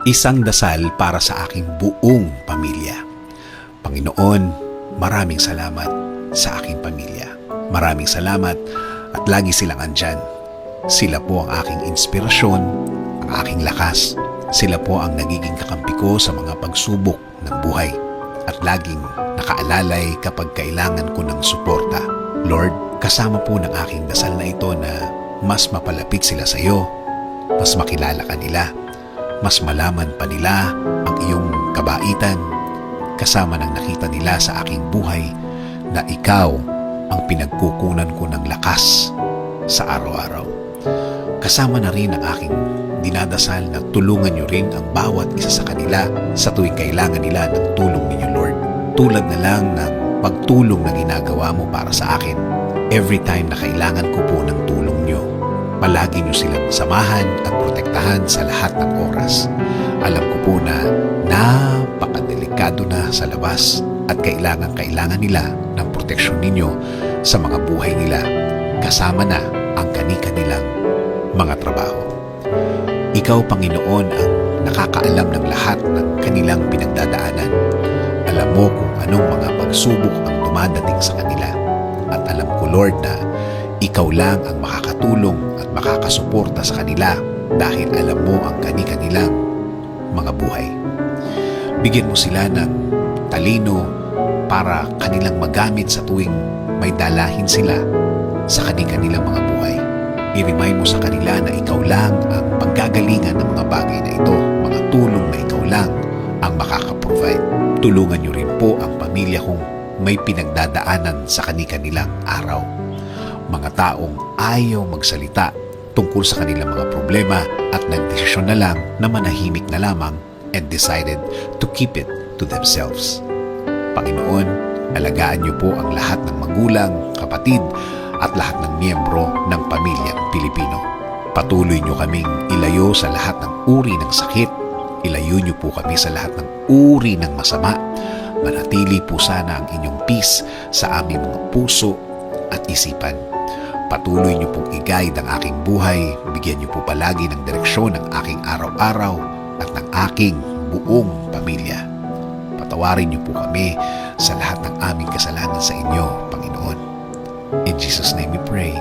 Isang dasal para sa aking buong pamilya. Panginoon, maraming salamat sa aking pamilya. Maraming salamat at lagi silang andyan. Sila po ang aking inspirasyon, ang aking lakas. Sila po ang nagiging kakampi ko sa mga pagsubok ng buhay at laging nakaalalay kapag kailangan ko ng suporta. Lord, kasama po ng aking dasal na ito na mas mapalapit sila sa iyo, mas makilala ka nila, mas malaman pa nila ang iyong kabaitan, kasama ng nakita nila sa aking buhay na ikaw ang pinagkukunan ko ng lakas sa araw-araw. Kasama na rin ang aking dinadasal na tulungan niyo rin ang bawat isa sa kanila sa tuwing kailangan nila ng tulong ninyo, Lord. Tulad na lang ng pagtulong na ginagawa mo para sa akin. Every time na kailangan ko po ng tulong niyo, palagi niyo silang samahan at protektahan sa lahat ng oras. Alam ko po na napakadelikado na sa labas at kailangan nila ng proteksyon ninyo sa mga buhay nila, kasama na ang kani-kanilang mga trabaho. Ikaw, Panginoon, ang nakakaalam ng lahat ng kanilang pinagdadaanan. Alam mo kung anong mga pagsubok ang dumadating sa kanila. At alam ko, Lord, na ikaw lang ang makakatulong at makakasuporta sa kanila dahil alam mo ang kani-kanilang mga buhay. Bigyan mo sila ng talino para kanilang magamit sa tuwing may dalahin sila sa kani-kanilang mga buhay. I-remind mo sa kanila na ikaw lang ang panggagalingan ng mga bagay na ito, mga tulong na ikaw lang ang makakaprovide. Tulungan niyo rin po ang pamilya kong may pinagdadaanan sa kani-kanilang araw. Mga taong ayaw magsalita tungkol sa kanilang mga problema at nagdesisyon na lang na manahimik na lamang and decided to keep it to themselves. Panginoon, alagaan niyo po ang lahat ng magulang, kapatid, at lahat ng miyembro ng pamilyang Pilipino. Patuloy niyo kaming ilayo sa lahat ng uri ng sakit. Ilayo niyo po kami sa lahat ng uri ng masama. Manatili po sana ang inyong peace sa aming mga puso at isipan. Patuloy niyo pong i-guide ang aking buhay. Bigyan niyo po palagi ng direksyon ng aking araw-araw at ng aking buong pamilya. Patawarin niyo po kami sa lahat ng aming kasalanan sa inyo, Panginoon. In Jesus' name we pray.